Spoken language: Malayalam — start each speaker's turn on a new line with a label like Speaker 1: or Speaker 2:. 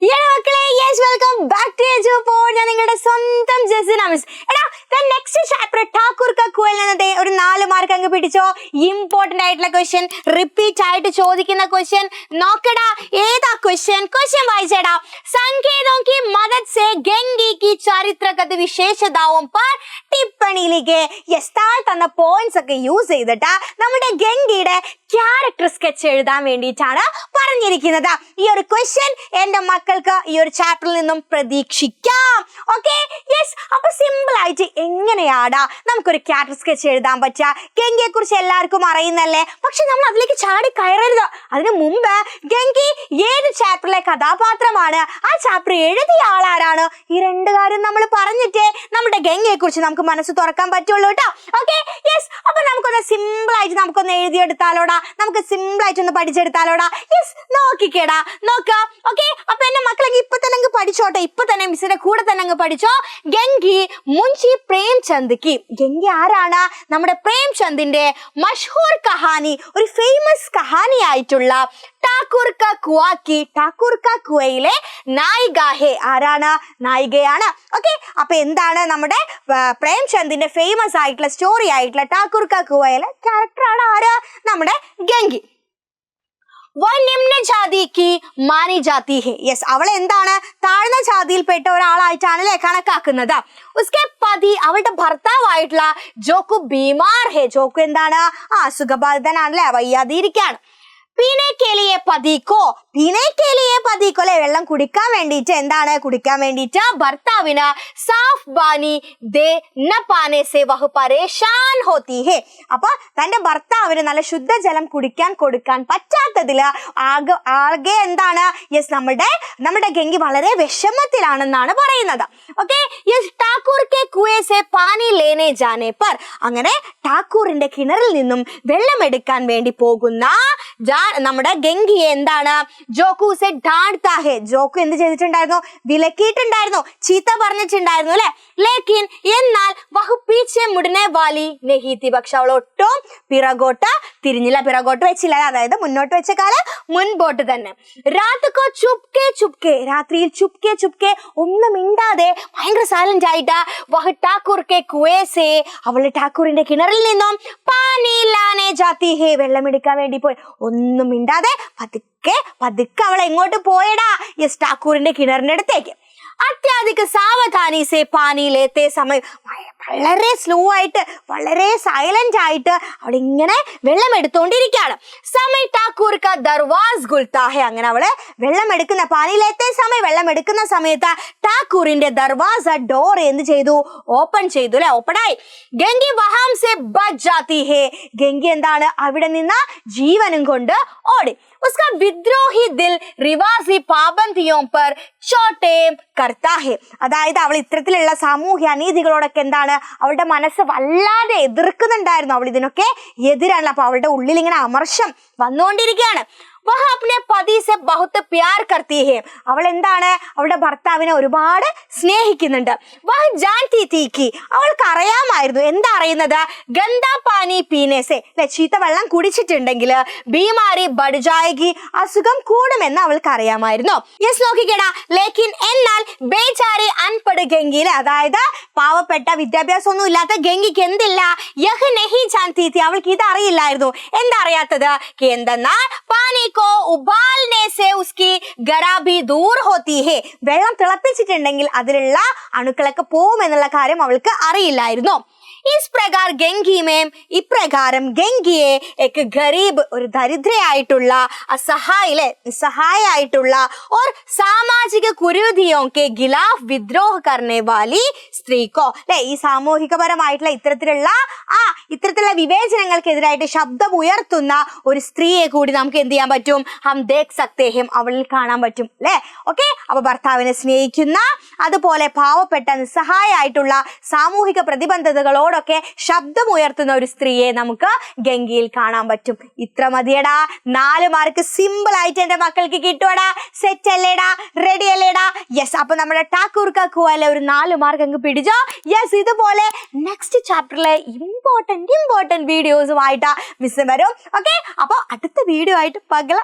Speaker 1: Yes, welcome back to Edupod. ഞാൻ നിങ്ങളുടെ സ്വന്തം ജസിന മിസ്. എടാ, നെക്സ്റ്റ് ചാപ്റ്റർ ഠാക്കൂർ കാ കുവൽ എന്നതേ ഒരു 4 മാർക്ക് അങ്ങ് പിടിച്ചോ. ഇമ്പോർട്ടന്റ് ആയിട്ടുള്ള ക്വസ്റ്റ്യൻ, റിപ്പീറ്റ് ആയിട്ട് ചോദിക്കുന്ന ക്വസ്റ്റ്യൻ. നോക്കടാ, ഏതാ ക്വസ്റ്റ്യൻ വായിച്ചേടാ. संकेतों की मदद से गंगे की चारित्रगत विशेषताओं पर टिप्पणी लिखे. യെസ്, താഴെ തന്ന പോയിന്റ്സ് ഒക്കെ യൂസ് ചെയ്തിട്ട് നമ്മുടെ ഗംഗയുടെ ക്യാരക്ടർ സ്കെച്ച് എഴുതാൻ വേണ്ടിയിട്ടാണ് പറഞ്ഞിരിക്കുന്നത്. ഈ ഒരു ക്വസ്റ്റ്യൻ എന്റെ മക്കൾക്ക് ഈ ഒരു ചാപ്റ്ററിൽ നിന്നും പ്രതീക്ഷിക്കാം. Okay, yes. അപ്പൊ സിമ്പിൾ ആയിട്ട് എങ്ങനെയാടാ നമുക്കൊരു ക്യാരക്ടർ സ്കെച്ച് എഴുതാൻ പറ്റുക? ഗംഗയെ കുറിച്ച് എല്ലാവർക്കും അറിയുന്നല്ലേ, പക്ഷെ നമ്മൾ അതിലേക്ക് ചാടി കയറരുത്. അതിനു മുമ്പ് ഗംഗി ഏത് ചാപ്റ്ററിലെ കഥാപാത്രമാണ്, ആ ചാപ്റ്റർ എഴുതിയ ആളാരാണ്, ഈ 2 കാര്യം നമ്മൾ പറഞ്ഞിട്ടേ നമ്മുടെ ഗംഗയെ കുറിച്ച് നമുക്ക് മനസ്സ് തുറക്കാൻ പറ്റുള്ളൂ കേട്ടോ. Okay, yes. അപ്പൊ നമുക്കൊന്ന് സിമ്പിൾ ആയിട്ട് നമുക്കൊന്ന് എഴുതിയെടുത്താലോടാ, നമുക്ക് സിമ്പിൾ ആയിട്ട് ഒന്ന് പഠിച്ചെടുത്താലോടാ. യെസ്, നോക്കിക്കേടാ, നോക്കാം. ഓക്കെ, അപ്പൊ എന്റെ മക്കളെങ്കിൽ ഇപ്പൊ തന്നെ അങ്ങ് പഠിച്ചോട്ടെ, ഇപ്പൊ തന്നെ മിസ്സിന്റെ കൂടെ തന്നെ അങ്ങ് പഠിച്ചോ. ഗംഗി മുൻഷി പ്രേംചന്ദ് കി. ഗംഗി ആരാണ്? നമ്മുടെ പ്രേംചന്ദിന്റെ മഷ്ഹൂർ കഹാനി, ഒരു ഫേമസ് കഹാനി ആയിട്ടുള്ള ഠാക്കൂർ കാ കുആ കി, ഠാക്കൂർ കാ കുവയിലെ നായിക ഹേ. ആരാണ്? നായികയാണ്. ഓക്കെ, അപ്പൊ എന്താണ് നമ്മുടെ പ്രേംചന്ദിന്റെ ഫേമസ് ആയിട്ടുള്ള സ്റ്റോറി ആയിട്ടുള്ള ഠാക്കൂർ കാ കുവയിലെ ക്യാരക്ടറാണ് ആര്? നമ്മുടെ ഗംഗി. നിമ്ന ജാതിക്ക് മാനി ജാതി ഹെ. യെസ്, അവൾ എന്താണ്? താഴ്ന്ന ജാതിയിൽപ്പെട്ട ഒരാളായിട്ടാണല്ലേ കണക്കാക്കുന്നത്. ഉസ്കെ പതി, അവളുടെ ഭർത്താവായിട്ടുള്ള ജോക്കു ബീമാർ ഹെ. ജോക്കു എന്താണ്? അസുഖബാധിതനാണല്ലേ, വയ്യാതിരിക്കാണ്. പീനെ കേലിയെ പതിക്കോ, പീനെ കേലിയെ പതിക്കോ അല്ലെ, വെള്ളം കുടിക്കാൻ വേണ്ടിയിട്ട് എന്താണ്? കുടിക്കാൻ വേണ്ടിയിട്ട് ഭർത്താവിന് സാഫ് പാനി ദേ ന പാനെ സെ വഹ് പരേഷാൻ ഹോത്തി ഹെ. അപ്പൊ തന്റെ ഭർത്താവിന് നല്ല ശുദ്ധജലം കുടിക്കാൻ കൊടുക്കാൻ പറ്റാത്തതില് ആകെ എന്താണ്? യെസ്, നമ്മുടെ ഗംഗി വളരെ വിഷമത്തിലാണെന്നാണ് പറയുന്നത്. Okay, yes. ഠാക്കൂർ കെ കുവേ സെ പാനി ലേനെ ജാനെ പർ, അങ്ങനെ ഠാക്കൂറിന്റെ കിണറിൽ നിന്നും വെള്ളം എടുക്കാൻ വേണ്ടി പോകുന്ന നമ്മുടെ ഗംഗിയെ എന്താണ്? ജോക്കു സെ ഡാഡ്താ ഹെ. ജോക്കു എന്ത് ചെയ്തിട്ടുണ്ടായിരുന്നു? വിലക്കിയിട്ടുണ്ടായിരുന്നു, ചീത്ത പറഞ്ഞിട്ടുണ്ടായിരുന്നു അല്ലെ. ലേക്കിൻ എന്നാൽ വഹു പീച്ചെ മുടനെ വാലി നെഹീത്തി. പക്ഷെ അവൾ ഒട്ടും പിറകോട്ട് തിരിഞ്ഞില്ല, പിറകോട്ട് വെച്ചില്ല, അതായത് മുന്നോട്ട് വെച്ച കാലം മുൻപോട്ട് തന്നെ. രാത്രിക്കോ ചുപ്കെ ചുപ്കെ, രാത്രിയിൽ ചുപ്കെ ചുപ്കെ ഒന്നും മിണ്ടാതെ ഭയങ്കര സൈലന്റ് ആയിട്ട് വഹ് ഠാക്കൂർ കെ കുവേ സെ, അവള് ഠാക്കൂറിന്റെ കിണറിൽ നിന്നും പാനി ലാനെ ജാതി ഹെ, വെള്ളമെടുക്കാൻ വേണ്ടി പോയി. ഒന്നും മിണ്ടാതെ പതുക്കെ പതുക്കെ അവൾ എങ്ങോട്ട് പോയടാ? യെസ്, ഠാക്കൂറിന്റെ കിണറിന്റെ അടുത്തേക്ക്. അത്യാധിക സാവധാനി സെ പാനി ലേത്തെ സമയം, വളരെ സ്ലോ ആയിട്ട് വളരെ സൈലന്റ് ആയിട്ട് അവൾ ഇങ്ങനെ വെള്ളം എടുത്തോണ്ടിരിക്കുകയാണ്. സമയ ഠാക്കൂർ കാ ദർവാസ് ഗുൽത്താ ഹെ. അങ്ങനെ അവള് വെള്ളം എടുക്കുന്ന പാനി ലേത്തെ സമയം, വെള്ളം എടുക്കുന്ന സമയത്ത് ഠാക്കൂറിന്റെ ദർവാസ ഡോർ എന്ത് ചെയ്തു? ഓപ്പൺ ചെയ്തു അല്ലെ, ഓപ്പൺ ആയി. ഗംഗി വഹാം സെ ബച്ച് ജാതി ഹെ. ഗംഗി എന്താണ്? അവിടെ നിന്ന് ജീവനും കൊണ്ട് ഓടി. उसका विद्रोही दिल रिवाजी पाबंदियों पर छोटे करता है. അതായത് അവൾ ഇത്തരത്തിലുള്ള സാമൂഹ്യ അനീതികളോടൊക്കെ എന്താണ്? അവളുടെ മനസ്സ് വല്ലാതെ എതിർക്കുന്നുണ്ടായിരുന്നു. അവൾ ഇതിനൊക്കെ എതിരാണ്. അപ്പൊ അവളുടെ ഉള്ളിൽ ഇങ്ങനെ അമർഷം വന്നുകൊണ്ടിരിക്കുകയാണ്. വഹ അപ്നെ പതി സെ ബഹുത് പ്യാർ കർത്തി ഹെ. അവൾ എന്താണ്? അവളുടെ ഭർത്താവിനെ ഒരുപാട് സ്നേഹിക്കുന്നുണ്ട്. വഹ ജാൻതി തീ കി, അവൾക്ക് അറിയാമായിരുന്നു. എന്താ അറിയുന്നത്? ഗന്ദാ പാനി പീനെ സെ, ചീത്ത വെള്ളം കുടിച്ചിട്ടുണ്ടെങ്കിൽ ബീമാരി ബഡ് ജായേഗി, അസുഖം കൂടുമെന്ന് അവൾക്ക് അറിയാമായിരുന്നു. യെസ്, നോക്കിക്കേടാ. ലേക്കിൻ എന്നാൽ ബേചാരി അൻപട് ഗംഗിയില്, അതായത് പാവപ്പെട്ട വിദ്യാഭ്യാസം ഒന്നും ഇല്ലാത്ത ഗംഗിക്ക് എന്തില്ല? യഹ് നെഹി ജാൻതി തീ, അവൾക്ക് ഇത് അറിയില്ലായിരുന്നു. എന്താ അറിയാത്തത്? എന്തെന്നാൽ പാനി को उबालने से उसकी गराबी दूर होती है. വെള്ളം തിളപ്പിച്ചിട്ടുണ്ടെങ്കിൽ അതിലുള്ള അണുക്കളൊക്കെ പോകും എന്നുള്ള കാര്യം അവൾക്ക് അറിയില്ലായിരുന്നു. इस प्रकार गंगी में इप्रകാരം ഗംഗിയെ एक गरीब, ഒരു ദരിദ്രയായിട്ടുള്ള അസഹായിലെ നിസ്സഹായായിട്ടുള്ള और सामाजिक कुरीतियों के खिलाफ विद्रोह करने वाली स्त्री को, അല്ലെ, ഈ സാമൂഹികപരമായിട്ടുള്ള ഇത്തരത്തിലുള്ള വിവേചനങ്ങൾക്കെതിരായിട്ട് ശബ്ദം ഉയർത്തുന്ന ഒരു സ്ത്രീയെ കൂടി നമുക്ക് എന്ത് ചെയ്യാൻ പറ്റും? ഹം ദേഖ് സക്തേ ഹം, അവളിൽ കാണാൻ പറ്റും അല്ലെ. ഓക്കെ, അപ്പൊ ഭർത്താവിനെ സ്നേഹിക്കുന്ന, അതുപോലെ പാവപ്പെട്ട നിസ്സഹായായിട്ടുള്ള സാമൂഹിക പ്രതിബന്ധതകളോടൊക്കെ ശബ്ദം ഉയർത്തുന്ന ഒരു സ്ത്രീയെ നമുക്ക് ഗംഗയിൽ കാണാൻ പറ്റും. ഇത്ര മതിയടാ. 4 മാർക്ക് സിമ്പിൾ ആയിട്ട് എന്റെ മക്കൾക്ക് കിട്ടുവടാ. സെറ്റ് അല്ലേടാ? റെഡി അല്ലേടാ? യെസ്. അപ്പൊ നമ്മുടെ ഠാക്കൂർ കാ കുവയിലെ ഒരു 4 മാർക്ക് അങ്ങ് പിടിച്ചോ. യെസ്, ഇതുപോലെ നെക്സ്റ്റ് ചാപ്റ്ററിലെ ഇമ്പോർട്ടന്റ് വീഡിയോസുമായിട്ടാ മിസ് വരും. ഓക്കെ, അപ്പൊ അടുത്ത വീഡിയോ ആയിട്ട് പകല